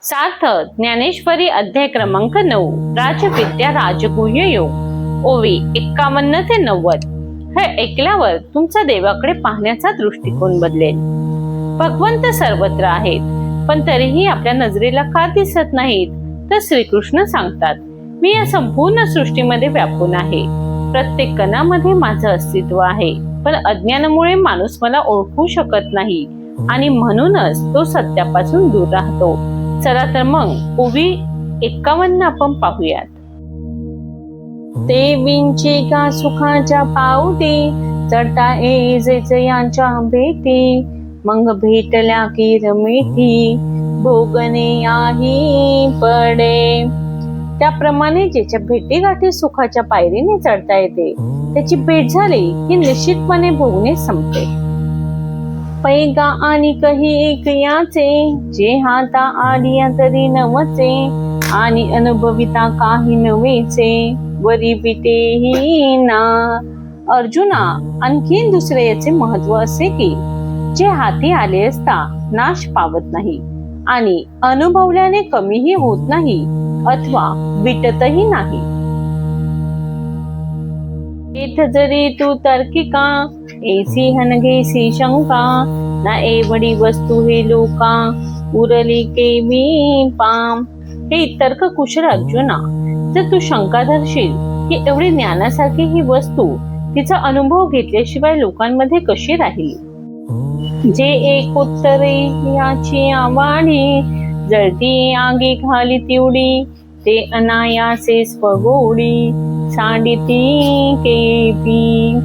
सार्थ ज्ञानेश्वरी अध्याय क्रमांक 9 राजविद्या राजगुह्य योग ओवी 51 ते 90. हे ऐकल्यावर तुमचा देवाकडे पाहण्याचा दृष्टिकोन बदलेल. भगवंत सर्वत्र आहेत, पण तरीही आपल्या नजरेला का दिसत नाहीत? तर श्रीकृष्ण सांगतात, मी या संपूर्ण सृष्टीमध्ये व्यापून आहे. प्रत्येक कणामध्ये माझं अस्तित्व आहे, पण अज्ञानामुळे माणूस मला ओळखू शकत नाही आणि म्हणूनच तो सत्यापासून दूर राहतो. चला तर मग ओवी 51 आपण पाहूयात. देवींची का सुखाच्या पावती चढता येजेच यांच्या भेटी, मग भेटल्या की रमेठी भोगणे याही पडे. त्याप्रमाणे ज्याच्या भेटीगाठी सुखाच्या पायरीने चढता येते, त्याची भेट झाली की निश्चितपणे भोगणे संपते. पैगा आणि काही एक याचे, जे हाता आलिया तरी नवचे, आणि अनुभविता काही नवेचे, वरी बितेही ना. अर्जुना, आणखीन दुसरे याचे महत्व असे की जे हाती आले असता नाश पावत नाही आणि अनुभवल्याने कमीही होत नाही अथवा विटतही नाही. एथ जरी तू तार्किका एसी हनगेसी शंका, ना एवढी वस्तू हे लोका उरली केवी पाम. हे तर्क कुशल अर्जुना, जर तू शंका धरशील की एवढी ज्ञानासारखी ही वस्तू तिचा अनुभव घेतल्याशिवाय लोकांमध्ये कशी राहिली. जे एक उत्तरे याची आवाडी जळती आगी खाली तिवडी, ते अनायासे स्वगोडी सांडिती केवी.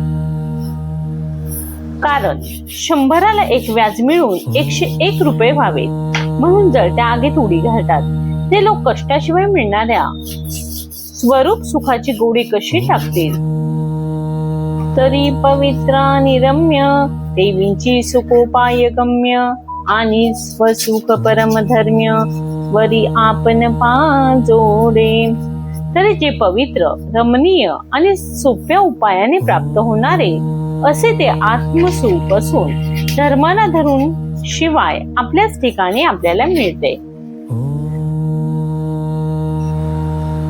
कारण 100ला एक व्याज मिळून 101 रुपये व्हावे म्हणून जळत्या आगीत उडी घालतात. ते लोक कष्टाशिवाय मिळणाऱ्या स्वरूप सुखाची गोडी कशी टाकतील. तरी पवित्र आणि रम्य देवींची सुखोपाय गम्य, आणि स्वसुख परमधर्म्य वरी आपण पाजोडे. तरी जे पवित्र रमणीय आणि सोप्या उपायाने प्राप्त होणारे असे ते आत्मस्वरूप असून धर्माला धरून शिवाय आपल्याच ठिकाणी आपल्याला मिळते.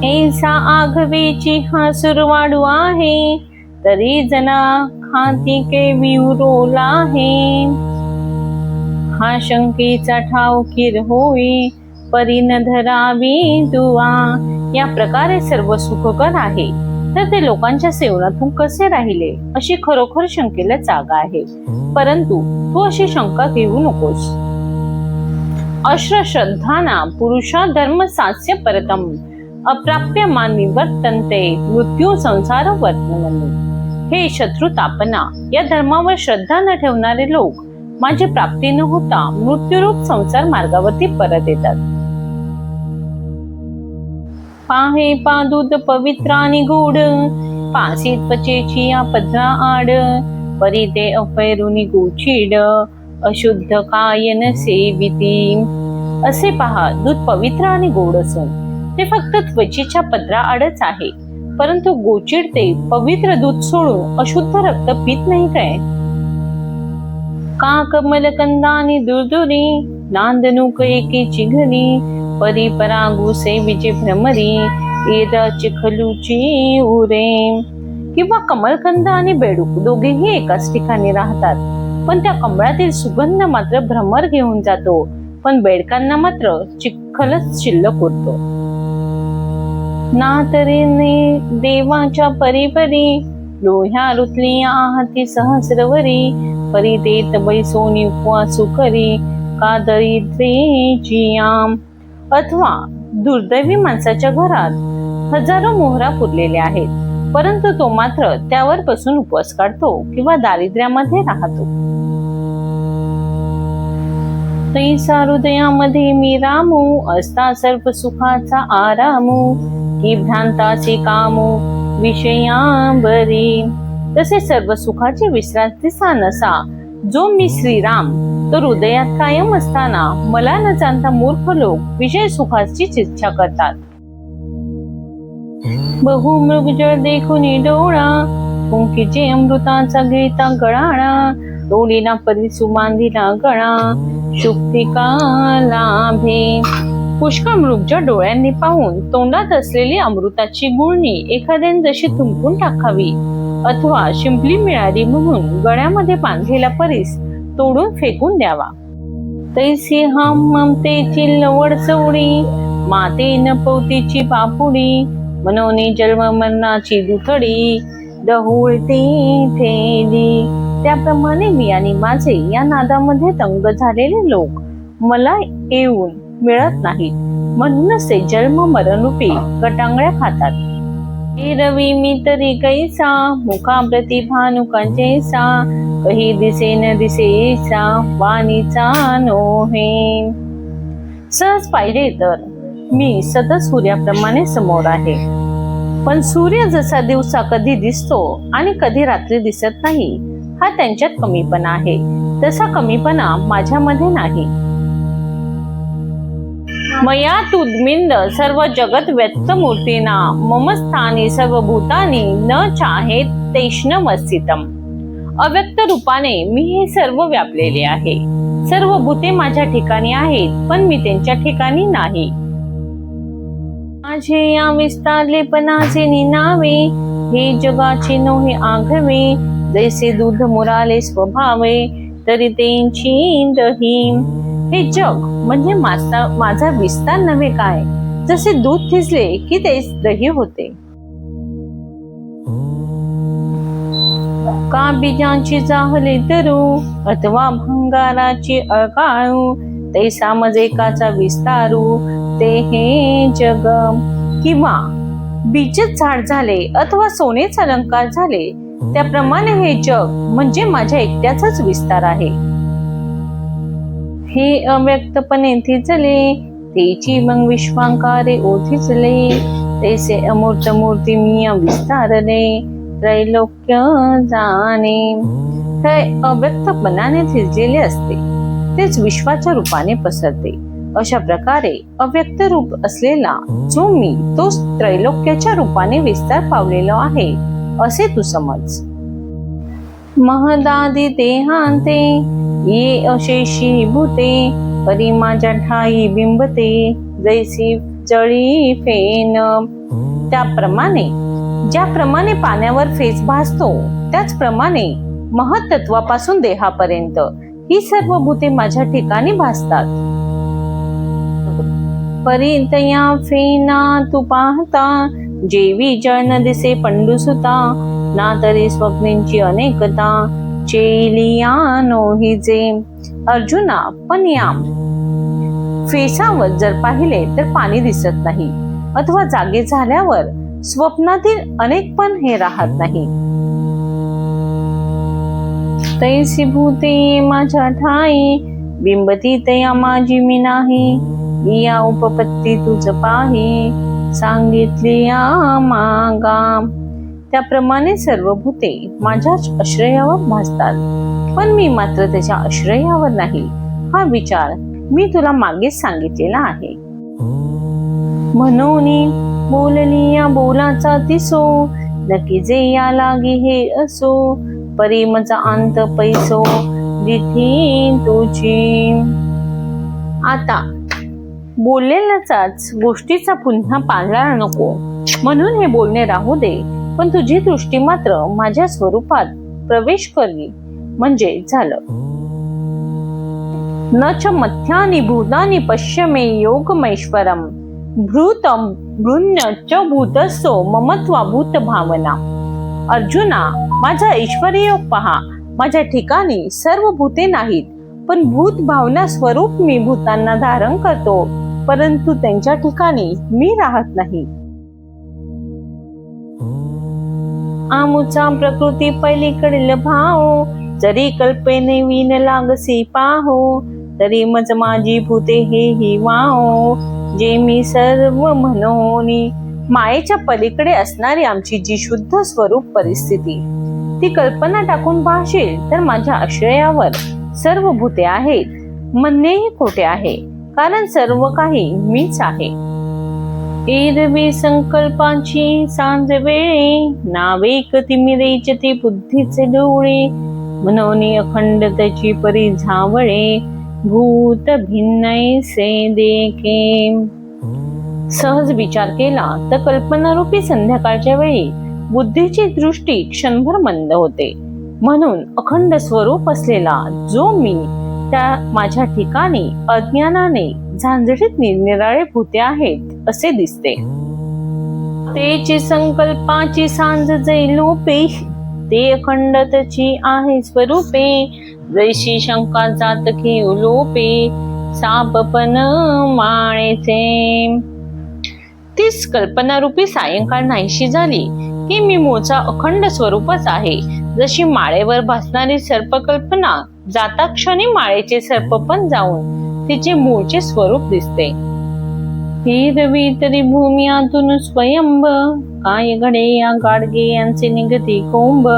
ऐसा आघवेची हा सुरवाडू आहे, तरी जना खाती के विवरोला आहे. हा शंकेचा ठाव किर होई, परी न धरावी दुआ. या प्रकारे सर्व सुखकर आहे, तर ते लोकांच्या सेवनातून कसे राहिले अशी खरोखर शंकेला जागा आहे. परंतु तू अशी शंका घेऊ नकोस. अश्र श्रद्धाना पुरुषा धर्म सास्य परतम, अप्राप्य मानवी वर्तन्ते मृत्यू संसार वर्तनवनी. हे शत्रु तापना, या धर्मावर श्रद्धा न ठेवणारे लोक माझी प्राप्ती न होता मृत्यूरूप संसार मार्गावरती परत येतात. पाहे पादूत पवित्र आणि गोड, पासी त्वचेची या पदरा आड, परी ते अपैरुनी गोचीड अशुद्ध कायन सेविती. असे पहा, दूध पवित्र आणि गोड असून ते फक्त त्वचेच्या पदरा आडच आहे, परंतु गोचीड ते पवित्र दूध सोडून अशुद्ध रक्त पित नाही काय. का कमलकंदानी दुर्दुरी नांदनुक एकेची घरी, परी परागू सेविचे भ्रमरी येदा चिखलूची उरे. किंवा कमलकंद आणि बेडूक दोघेही एकाच ठिकाणी राहतात, पण त्या कमळातील सुगंध मात्र भ्रमर घेऊन जातो, पण बेडकांना मात्र चिखलच शिल्लक उरतो. ना तरीने देवाच्या परिपरी लोह्या रुतली आहती सहस्रवरी, परी देत बैसोनी उपवासू करी का दरिद्रेची आम. अथवा दुर्दैवी माणसाच्या घरात हजारो मोहरा पुरलेल्या आहेत, परंतु तो मात्र त्यावर बसून उपवास काढतो किंवा दारिद्र्यामध्ये राहतो. तैसा हृदयामध्ये मी रामू, असता सर्व सुखाचा आरामू, की भ्रांताचे कामू विषयांबरी. तसे सर्व सुखाचे विश्रांती स्थान असा जो मी श्रीराम, तो हृदयात कायम असताना मला न जाणता मूर्ख लोक विषय सुखाचीच इच्छा करतात. बहुमृगजळ देखून डोळा, फुंकीचे अमृताचा गिळता गळाळा, डोळीला परिसु बांधिला गळा, शुक्तिका लाभे. पुष्कळ मृगजळ डोळ्यांनी पाहून तोंडात असलेली अमृताची गुळणी एखाद्याने जशी थुंकून टाकावी, अथवा शिंपली मिळाली म्हणून गळ्यामध्ये बांधलेला परीस तोडून फेकून द्यावा. तैसी हम ममतेची लवड चवडी, मातेन पवतीची पापुडी, मनोनी जन्म मरणाची दुथडी, दहुळती थेली. त्याप्रमाणे मी आणि माझे या नादामध्ये दंग झालेले लोक मला येऊन मिळत नाहीत, म्हणूनच ते जन्म मरणरूपी गटांगळ्या खातात. हे रवी मी तरी कैसा, मुखाप्रती भानुका जैसा, कही दिसे न दिसेसा, वाणीचा नोहे. सहज पाहिले तर मी सतत सूर्याप्रमाणे समोर आहे, पण सूर्य जसा दिवसा कधी दिसतो आणि कधी रात्री दिसत नाही, हा त्यांच्यात कमीपणा आहे. तसा कमीपणा माझ्यामध्ये नाही. मया तुद्मिंद सर्व जगत व्यक्त मूर्तीना, मम स्थानी सर्व भूतानी न चाहेत तेष्णमस्थितम. अव्यक्त रूपाने मी हे सर्व व्यापलेले आहे. सर्व भूते माझ्या ठिकाणी आहेत, पण मी त्यांच्या ठिकाणी नाही. माझे या विस्तारलेपणाचे निनावे, हे जगाचे नोहे आघवे, जैसे दूध मुराले स्वभावे, तरी त्यांची दही. हे जग म्हणजे माझा विस्तार नव्हे काय, जसे दूध थिजले की ते दही होते. का बीजांची जाहले तरू, अथवा भंगाराची अळकाळू, तैसा मजेकाचा विस्तारू, ते हे जग. किंवा बीजच झाड झाले अथवा सोनेच अलंकार झाले, त्याप्रमाणे हे जग म्हणजे माझ्या एकट्याचाच विस्तार आहे. हे अव्यक्तपणे थिजले, तेची मग विश्वांकारे ओथिजले, तैसे अमूर्त मूर्ती मी विस्तारले, त्रैलोक्य जाणे. हे अव्यक्तपणाने थिजलेले असते, तेच विश्वाच्या रूपाने पसरते. अशा प्रकारे अव्यक्त रूप असलेला जो मी, तोच त्रैलोक्याच्या रूपाने विस्तार पावलेला आहे असे तू समज. महदादी देहांते ये अशेषी भूते, परी माझ्या ठाई बिंबते, जैसी जळी फेन. त्याप्रमाणे ज्याप्रमाणे पाण्यावर फेस भासतो, त्याचप्रमाणे महत्त्वापासून देहापर्यंत ही सर्व भूते माझ्या ठिकाणी भासतात. परितया फेना तू पाहता, जेवी जळन दिसे पंडुसुता, ना तरी स्वप्नींची अनेकता, चेलिया नोहिजे. अर्जुना, पण या फेसावर जर पाहिले तर पाणी दिसत नाही, अथवा जागे झाल्यावर स्वप्नातील अनेकपण हे राहत नाही. तैसी भूते माझ्या ठाई, बिंबती तया माझी मी नाही, या उपपत्ती तुझ पाही, सांगितली या मागा. त्याप्रमाणे सर्व भूते माझ्याच आश्रयावर भासतात, पण मी मात्र त्याच्या आश्रयावर नाही. हा विचार मी तुला मागेच सांगितलेला आहे. म्हणून बोलली या बोलाचा तिसो, नक्की जे या लागी हे असो, परी मचा अंत पैसो, दिठी तुझी. आता बोललेल्याचाच गोष्टीचा पुन्हा पाळणार नको, म्हणून हे बोलणे राहू दे, पण तुझी दृष्टी मात्र माझ्या स्वरूपात प्रवेश करवी म्हणजे झालं. न च मथ्यानि भूतानि पश्य मे योगमैश्वरम, भूतम भृण्य च भूतस्थो ममत्वा भूत भावना. अर्जुना, माझा ऐश्वर्य योग पहा. माझ्या ठिकाणी सर्व भूते नाहीत, पण भूत भावना स्वरूप मी भूतांना धारण करतो, परंतु त्यांच्या ठिकाणी मी राहत नाही. आमुचा प्रकृती पलीकडील भाव, जरी कल्पेने विन लागसी पाहो, तरी मज माझी भूते हे ही वाहो, जे मी सर्व म्हणोनी. मायेच्या पलीकडे असणारी आमची जी शुद्ध स्वरूप परिस्थिती, ती कल्पना टाकून पाहशील तर माझ्या आश्रयावर सर्व भूते आहेत म्हणणेही खोटे आहे, कारण सर्व काही मीच आहे. एरवी संकल्पांची सांज वेळे, नावे कतिमिरेच ते बुद्धीचे डोळे, म्हणून अखंड त्याची परी झावळे, भूत भिन्न से देखे. सहज विचार केला तर कल्पनारूपी संध्याकाळच्या वेळी बुद्धीची दृष्टी क्षणभर मंद होते. म्हणून अखंड स्वरूप असलेला जो मी त्या माझ्या ठिकाणी अज्ञानाने झांजडीत निरनिराळे भूते आहेत असे दिसते. तेची संकल्पाची सांज जै लोपे, ते अखंडतची आहे स्वरूपे. जैशी शंका जात घेऊ लोपे, सापपन माळेचे. तीच कल्पनारूपी सायंकाळ नाहीशी झाली की मी मूळचा अखंड स्वरूपच आहे. जशी माळेवर भासणारी सर्पकल्पना जाता क्षणी माळेचे सर्पपण जाऊन तिचे मूळचे स्वरूप दिसते. हिरवी तरी भूमी आतून स्वयंभ, काय घडे या गाडगे यांचे निगती कोंब.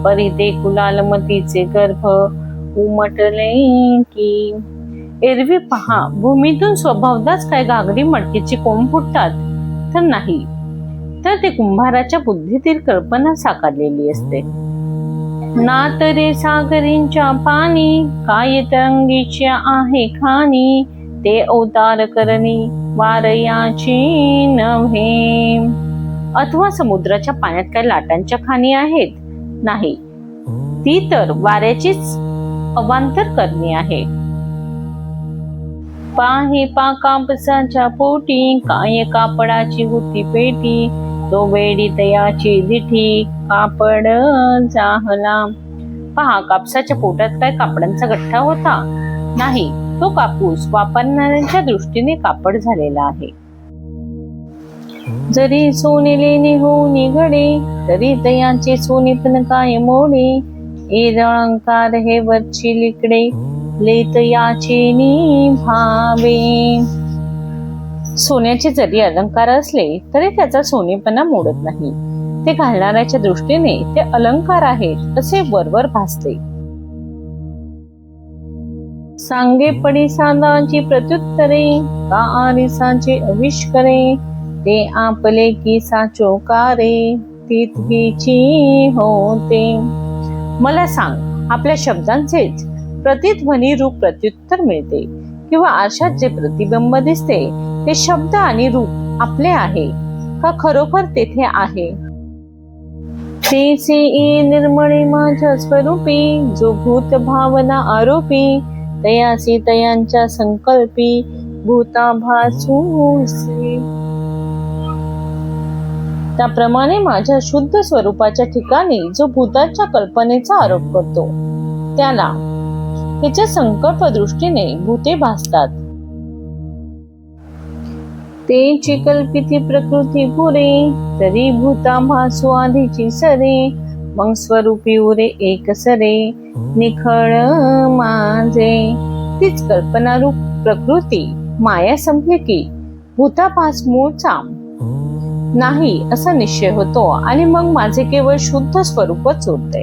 परी ते कुलालमतीचे गर्भ उमटले की. एरवी पहा भूमीतून स्वभावताच काय घागरी मडकीची कोंब फुटतात तर नाही, तर ते कुंभाराच्या बुद्धीतील कल्पना साकारलेली असते. ना तरे सागरींच्या पाणी, काय तरंगीच्या आहे खाणी. ते अवतार करणी वारयाची नव्हे. अथवा समुद्राच्या पाण्यात काय लाटांच्या खाणी आहेत? नाही, ती तर वाऱ्याचीच अवांतर करणी आहे. पाही पा कापसाच्या पोटी, काय कापडाची होती पेटी. तो वेडी तयाची दिठी, कापड जाहला. पहा कापसाच्या पोटात काय कापडांचा गठ्ठा होता? नाही, तो कापूस वापरणाऱ्यांच्या दृष्टीने कापड झालेला आहे. जरी सोने लेणे होऊन घडे, तरी तयाचे सोने पण काय मोडे. अलंकार हे वरची लिकडे, लेत याचे निभावे. सोन्याचे जरी अलंकार असले तरी त्याचा सोनेपणा मोडत नाही. ते घालणाऱ्याच्या दृष्टीने ते अलंकार आहेत असे वरवर भासते. सांगे पडी सादाची प्रत्युत्तरे, का आरिसाचे अविष्करे. ते आपले की साचोकारे, तितकीची होते. मला सांग, आपल्या शब्दांचेच प्रतिध्वनी रूप प्रत्युत्तर मिळते किंवा आरशात जे प्रतिबिंब दिसते ते शब्द आणि रूप आपले आहे का खरोखर तेथे आहे? तेचे निर्मळे माझ्या स्वरूपी, जो भूत भावना आरोपी. तयासी तयांच्या संकल्पी, भूताभासूसे. त्याप्रमाणे माझ्या शुद्ध स्वरूपाच्या ठिकाणी जो भूताच्या कल्पनेचा आरोप करतो त्याला त्याच्या संकल्प दृष्टीने भूते भासतात. तेची कल्पिती प्रकृती पुरे, तरी भूताभासू आधीची सरे. मग स्वरूपी उरे एक सरे, निखळ माझे. तीच कल्पनारूप प्रकृती माया संपली की भूताभास मूळचा नाही असा निश्चय होतो आणि मग माझे केवळ शुद्ध स्वरूपच उरते.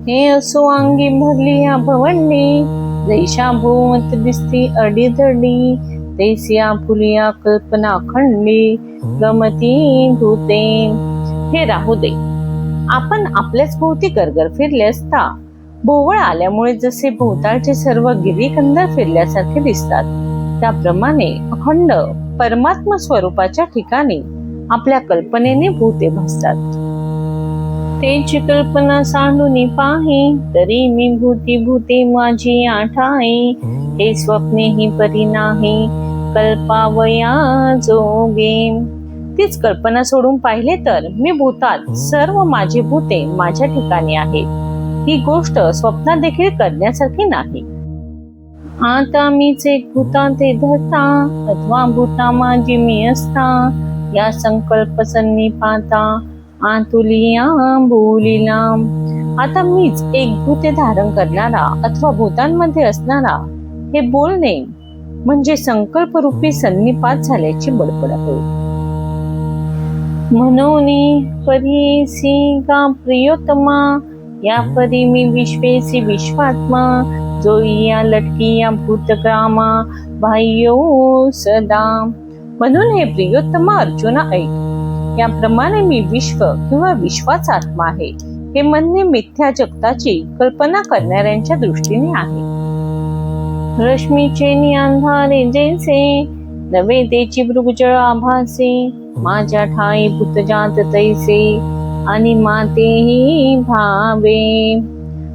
हे असो अंगी भरली या भवंडी, जैशा भूमत दिसती अडीधडी. तैसिया फुलिया कल्पना खंडी, गमती भूते. हे राहू दे, आपण आपल्याच भोवती गरगर फिरले असता भोवळ आल्यामुळे जसे भोवताळचे सर्व गिरीकंदर फिरल्यासारखे दिसतात, त्याप्रमाणे अखंड परमात्मा स्वरूपाच्या ठिकाणी आपल्या कल्पनेने भूते भासतात. तेची कल्पना सांडून पाही, तरी मी भूती भूते माझी आठाई. हे स्वप्ने ही परी नाही, कल्पावया जोगे. तीच कल्पना सोडून पाहिले तर मी भूतात सर्व माझी भूते माझ्या ठिकाणी आहेत. ही गोष्ट स्वप्नात देखील करण्यासारखी नाही. आता मीच एक भूता ते धरता, अथवा भूता माझी मी असता. या संकल्प सन्निपाता, आतुलिया बोलिला. आता मीच एक भूते धारण करणारा अथवा भूतांमध्ये असणारा हे बोलणे म्हणजे संकल्प रूपी सन्निपात झाल्याची बडबड होय. म्हणून परीसी का प्रियोतमा, या परी मी विश्वेसी विश्वात्मा. जो या लटकी या भूतग्रामा, बाह्यो सदा. म्हणून हे प्रियोत्तमा अर्जुना ऐक, याप्रमाणे मी विश्व किंवा विश्वाचा आत्मा आहे. हे म्हणणे मिथ्या जगताची कल्पना करणाऱ्यांच्या दृष्टीने आहे. रश्मीचे अंधारे जैसे नवे तेची मृगजळ आभासे, माझ्या ठाई भूतजात तैसे आणि मातेही भावे.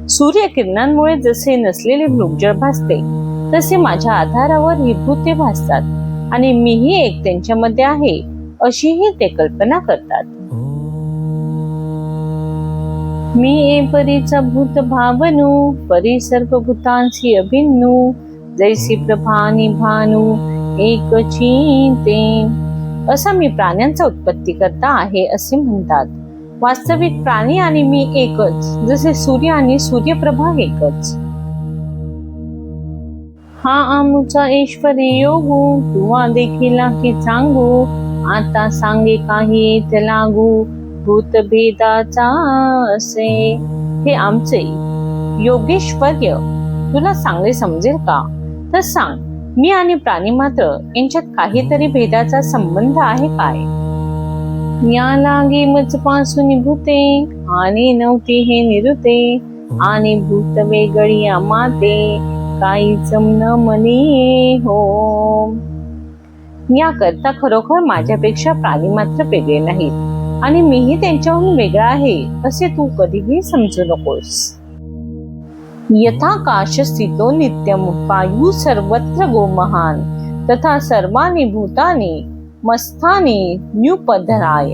सूर्यकिरणांमुळे जसे नसलेले मृगजळ भासते तसे माझ्या आधारावर ही भूते भासतात आणि मीही एक त्यांच्यामध्ये आहे अशीही ते कल्पना करतात. मी ए परीचा भूत भावनू, परी सर्व भूतांशी अभिन्नू, जैसी प्रभानी भानू एकची ते. असा मी प्राण्यांचा उत्पत्ती करता आहे असे म्हणतात. वास्तविक प्राणी आणि मी एकच, जसे सूर्य आणि सूर्यप्रभा एकच. हा आमुचा ऐश्वरी योगू, तुवा देखील की सांगू, आता सांगे काही येत लागू, भूतभेदाचा असे. हे आमचे योगेश्वर्य, तुला चांगले समजेल का तर सांग, मी आणि प्राणी मात्र यांच्यात काहीतरी भेदाचा संबंध आहे काय? या लागे मजपासून भूते आणि नव्हती हे निरुते, आणि भूत वेगळी माते काही जमन मनी हो. या करता खरोखर माझ्यापेक्षा प्राणी मात्र वेगळे नाहीत आणि मीही त्यांच्याहून वेगळा आहे असे तू कधीही समजू नकोस. यथाकाश स्थितो नित्यम वायू सर्वत्र गोमहान, तथा सर्वानी भूतानी मस्थानी न्यूपधराय.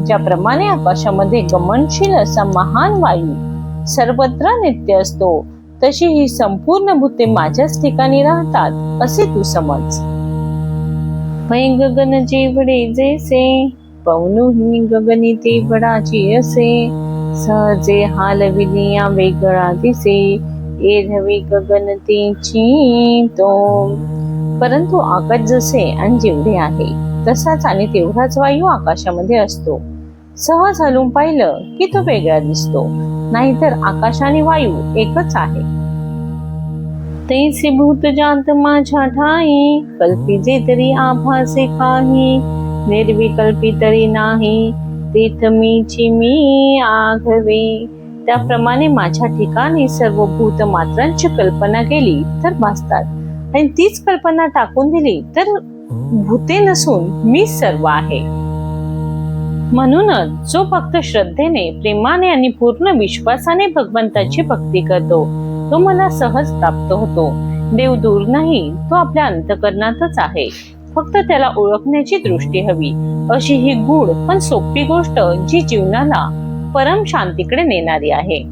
ज्याप्रमाणे आकाशामध्ये गमनशील असा महान वायू सर्वत्र नित्य असतो, तशी ही संपूर्ण भूते माझ्याच ठिकाणी राहतात असे तू समज. पै गगन जेवढे जैसे, पवनुही गगनी ते वडाची असे, सहजे हालविनिया वेगळा दिसे, एरवी गगन तेची तो. परंतु आकाश जसे आणि जेवढे आहे तसाच आणि तेवढाच वायू आकाशामध्ये असतो. सहज हलून पाहिलं की तो वेगळा दिसतो, नाहीतर आकाश आणि वायू एकच आहे. तैसे भूत जात माझ्या ठाई, कल्पिजे तरी आभासे काही, निर्विकल्पी तरी नाही, तेथ मीची मी आघवे. त्याप्रमाणे माझ्या ठिकाणी सर्व भूत मात्रांची कल्पना केली तर भासतात, आणि तीच कल्पना टाकून दिली तर भूते नसून मी सर्व आहे. म्हणूनच जो फक्त श्रद्धेने, प्रेमाने आणि पूर्ण विश्वासाने भगवंताची भक्ती करतो तो मला सहज प्राप्त होतो. देव दूर नाही, तो आपल्या अंतःकरणातच आहे. फक्त त्याला ओळखण्याची दृष्टी हवी. अशी ही गूढ पण सोपी गोष्ट जी जीवनाला परम शांतीकडे नेणारी आहे.